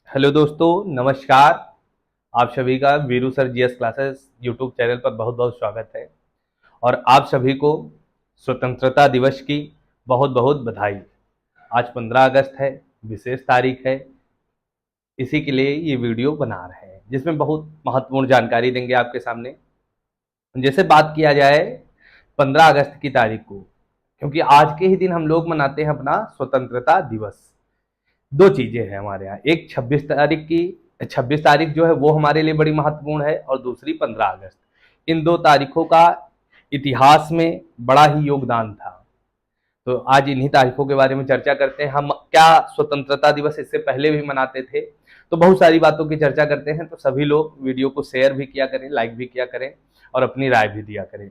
Hello दोस्तों, नमस्कार। आप सभी का Veeru sir GS classes YouTube channel पर बहुत बहुत स्वागत है और आप सभी को स्वतंत्रता दिवस की बहुत बहुत बधाई। आज 15 अगस्त है, विशेष तारीख है। इसी के लिए ये वीडियो बना रहे हैं जिसमें बहुत महत्वपूर्ण जानकारी देंगे आपके सामने। जैसे बात किया जाए 15 अगस्त की तारीख को, क्योंकि आज के ही दिन हम लोग मनाते हैं अपना स्वतंत्रता दिवस। दो चीजें हैं हमारे यहाँ, एक 26 तारीख जो है वो हमारे लिए बड़ी महत्वपूर्ण है और दूसरी 15 अगस्त। इन दो तारीखों का इतिहास में बड़ा ही योगदान था। तो आज इन्हीं तारीखों के बारे में चर्चा करते हैं। हम क्या स्वतंत्रता दिवस इससे पहले भी मनाते थे, तो बहुत सारी बातों की चर्चा करते हैं। तो सभी लोग वीडियो को शेयर भी किया करें, लाइक भी किया करें और अपनी राय भी दिया करें।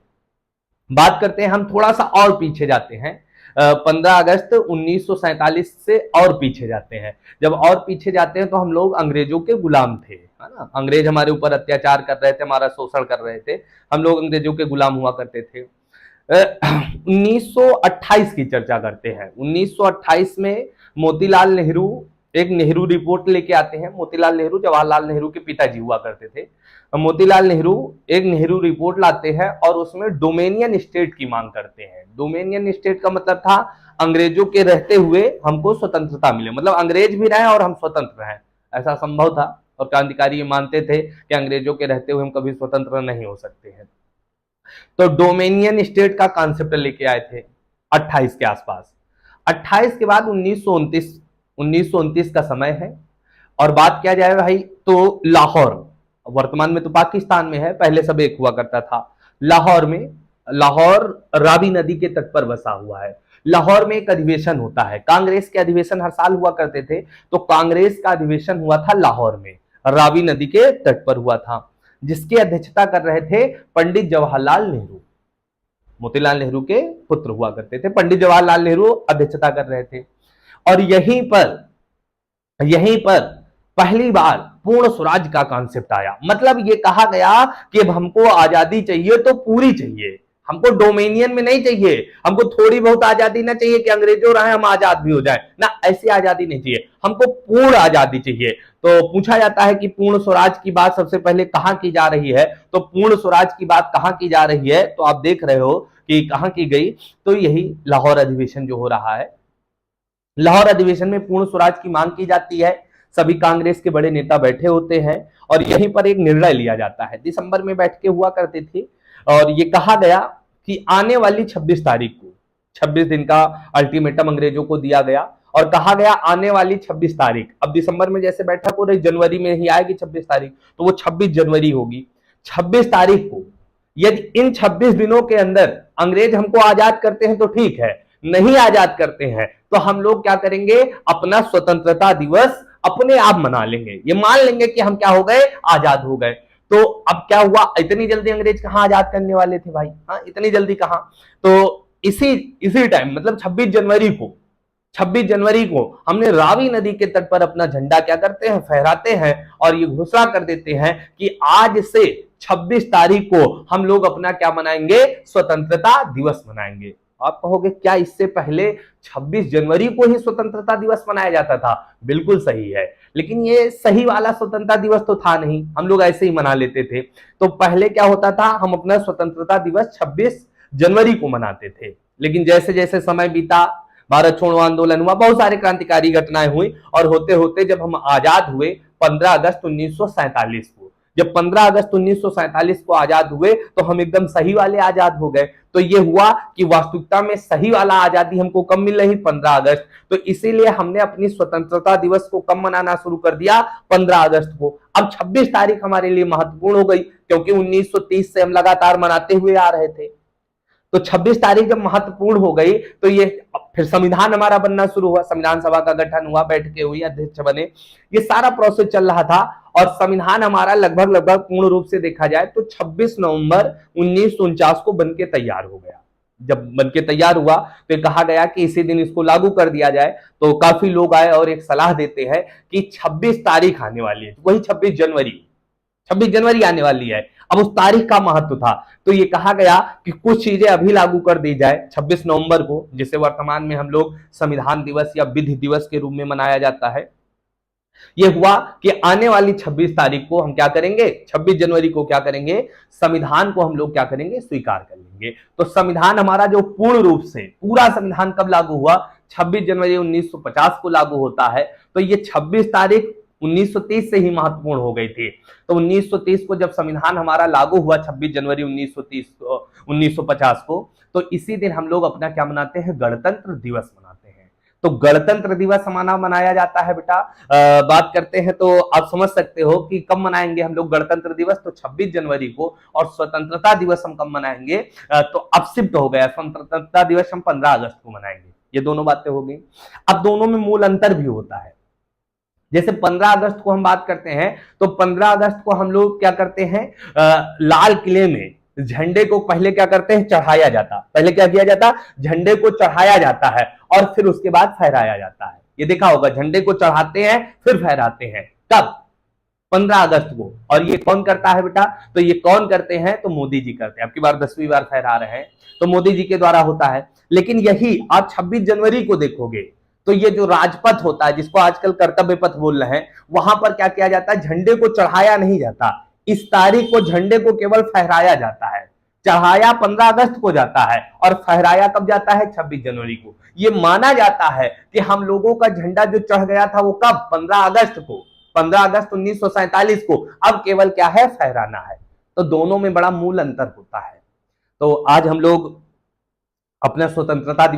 बात करते हैं, हम थोड़ा सा और पीछे जाते हैं। 15 अगस्त 1947 से और पीछे जाते हैं। जब और पीछे जाते हैं तो हम लोग अंग्रेजों के गुलाम थे, है ना। अंग्रेज हमारे ऊपर अत्याचार कर रहे थे, हमारा शोषण कर रहे थे, हम लोग अंग्रेजों के गुलाम हुआ करते थे। 1928 की चर्चा करते हैं। 1928 में मोतीलाल नेहरू एक नेहरू रिपोर्ट लेके आते हैं। मोतीलाल नेहरू जवाहरलाल नेहरू के पिताजी हुआ करते थे। मोतीलाल नेहरू एक नेहरू रिपोर्ट लाते हैं और उसमें डोमेनियन स्टेट की मांग करते हैं। डोमेनियन स्टेट का मतलब था अंग्रेजों के रहते हुए हमको स्वतंत्रता मिले, मतलब अंग्रेज भी रहे और हम स्वतंत्र रहें, ऐसा संभव था। और क्रांतिकारी ये मानते थे कि अंग्रेजों के रहते हुए हम कभी स्वतंत्र नहीं हो सकते हैं। तो डोमेनियन स्टेट का कॉन्सेप्ट लेके आए थे 28 के आसपास। 28 के बाद 1929 का समय है। और बात किया जाए भाई तो लाहौर, वर्तमान में तो पाकिस्तान में है, पहले सब एक हुआ करता था। लाहौर में, लाहौर रावी नदी के तट पर बसा हुआ है। लाहौर में एक अधिवेशन होता है। कांग्रेस के अधिवेशन हर साल हुआ करते थे, तो कांग्रेस का अधिवेशन हुआ था लाहौर में, रावी नदी के तट पर हुआ था, जिसकी अध्यक्षता कर रहे थे पंडित जवाहरलाल नेहरू। मोतीलाल नेहरू के पुत्र हुआ करते थे, पंडित जवाहरलाल नेहरू अध्यक्षता कर रहे थे। और यहीं पर पहली बार पूर्ण स्वराज का कॉन्सेप्ट आया। मतलब ये कहा गया कि अब हमको आजादी चाहिए तो पूरी चाहिए, हमको डोमेनियन में नहीं चाहिए, हमको थोड़ी बहुत आजादी ना चाहिए कि अंग्रेजों रहे हम आजाद भी हो जाए ना, ऐसी आजादी नहीं चाहिए, हमको पूर्ण आजादी चाहिए। तो पूछा जाता है कि पूर्ण स्वराज की बात सबसे पहले कहां की जा रही है, तो पूर्ण स्वराज की बात कहां की जा रही है, तो आप देख रहे हो कि कहां की गई, तो यही लाहौर अधिवेशन जो हो रहा है। लाहौर अधिवेशन में पूर्ण स्वराज की मांग की जाती है। सभी कांग्रेस के बड़े नेता बैठे होते हैं और यहीं पर एक निर्णय लिया जाता है। दिसंबर में बैठ के हुआ करती थी और ये कहा गया कि आने वाली 26 तारीख को, 26 दिन का अल्टीमेटम अंग्रेजों को दिया गया और कहा गया आने वाली 26 तारीख, अब दिसंबर में जैसे बैठक हो रही, जनवरी में ही आएगी 26 तारीख, तो वो 26 जनवरी होगी। 26 तारीख को यदि इन 26 दिनों के अंदर अंग्रेज हमको आजाद करते हैं तो ठीक है, नहीं आजाद करते हैं तो हम लोग क्या करेंगे, अपना स्वतंत्रता दिवस अपने आप मना लेंगे। ये मान लेंगे कि हम क्या हो गए, आजाद हो गए। तो अब क्या हुआ, इतनी जल्दी अंग्रेज कहां आजाद करने वाले थे भाई, हाँ इतनी जल्दी कहां। तो इसी टाइम मतलब 26 जनवरी को हमने रावी नदी के तट पर अपना झंडा क्या करते हैं, फहराते हैं और ये घोषणा कर देते हैं कि आज से 26 तारीख को हम लोग अपना क्या मनाएंगे, स्वतंत्रता दिवस मनाएंगे। आप कहोगे क्या इससे पहले 26 जनवरी को ही स्वतंत्रता दिवस मनाया जाता था? बिल्कुल सही है, लेकिन ये सही वाला स्वतंत्रता दिवस तो था नहीं, हम लोग ऐसे ही मना लेते थे। तो पहले क्या होता था, हम अपना स्वतंत्रता दिवस 26 जनवरी को मनाते थे। लेकिन जैसे जैसे समय बीता, भारत छोड़ो आंदोलन हुआ, बहुत सारे क्रांतिकारी घटनाएं हुई और होते होते जब हम आजाद हुए 15 अगस्त 1947 को, जब 15 अगस्त 1947 को आजाद हुए तो हम एकदम सही वाले आजाद हो गए। तो ये हुआ कि वास्तविकता में सही वाला आजादी हमको कब मिल रही, 15 अगस्त। तो इसीलिए हमने अपनी स्वतंत्रता दिवस को कब मनाना शुरू कर दिया, 15 अगस्त को। अब 26 तारीख हमारे लिए महत्वपूर्ण हो गई क्योंकि 1930 से हम लगातार मनाते हुए आ रहे थे। तो 26 तारीख जब महत्वपूर्ण हो गई तो ये फिर संविधान हमारा बनना शुरू हुआ, संविधान सभा का गठन हुआ, बैठकें हुई, अध्यक्ष बने, ये सारा प्रोसेस चल रहा था और संविधान हमारा लगभग पूर्ण रूप से देखा जाए तो 26 नवंबर 1949 को बनके तैयार हो गया। जब बनके तैयार हुआ तो कहा गया कि इसी दिन इसको लागू कर दिया जाए। तो काफी लोग आए और एक सलाह देते हैं कि 26 तारीख आने वाली है, वही 26 जनवरी आने वाली है। अब उस तारीख का महत्व था तो ये कहा गया कि कुछ चीजें अभी लागू कर दी जाए 26 नवंबर को, जिसे वर्तमान में हम लोग संविधान दिवस या विधि दिवस के रूप में मनाया जाता है। ये हुआ कि आने वाली 26 तारीख को हम क्या करेंगे, 26 जनवरी को क्या करेंगे, संविधान को हम लोग क्या करेंगे, स्वीकार कर लेंगे। तो संविधान हमारा जो पूर्ण रूप से पूरा संविधान कब लागू हुआ, 26 जनवरी 1950 को लागू होता है। तो ये 26 तारीख 1930 से ही महत्वपूर्ण हो गई थी। तो 1930 को जब संविधान हमारा लागू हुआ, 26 जनवरी 1950 को, तो इसी दिन हम लोग अपना क्या मनाते हैं, गणतंत्र दिवस मनाते हैं। तो गणतंत्र दिवस हमारा मनाया जाता है बेटा। बात करते हैं तो आप समझ सकते हो कि कब मनाएंगे हम लोग गणतंत्र दिवस, तो 26 जनवरी को। और स्वतंत्रता दिवस हम कब मनाएंगे, तो अब शिफ्ट हो गया, स्वतंत्रता दिवस हम 15 अगस्त को मनाएंगे। ये दोनों बातें हो गई। अब दोनों में मूल अंतर भी होता है। जैसे 15 अगस्त को हम बात करते हैं, तो 15 अगस्त को हम लोग क्या करते हैं, लाल किले में झंडे को पहले क्या करते हैं, चढ़ाया जाता। पहले क्या किया जाता, झंडे को चढ़ाया जाता है और फिर उसके बाद फहराया जाता है। ये देखा होगा, झंडे को चढ़ाते हैं फिर फहराते हैं। कब, 15 अगस्त को। और ये कौन करता है बेटा, तो ये कौन करते हैं, तो मोदी जी करते हैं। अब की बार 10वीं बार फहरा रहे हैं, तो मोदी जी के द्वारा होता है। लेकिन यही आप 26 जनवरी को देखोगे, तो ये जो राजपथ होता है, जिसको आजकल कर्तव्य पथ बोल रहे हैं, वहां पर क्या किया जाता है, झंडे को चढ़ाया नहीं जाता। इस तारीख को झंडे को केवल फहराया जाता है। चढ़ाया 15 अगस्त को जाता है और फहराया कब जाता है, 26 जनवरी को। ये माना जाता है कि हम लोगों का झंडा जो चढ़ गया था वो कब, 15 अगस्त को, 15 अगस्त 1947 को। अब केवल क्या है, फहराना है। तो दोनों में बड़ा मूल अंतर होता है। तो आज हम लोग अपना स्वतंत्रता दिवस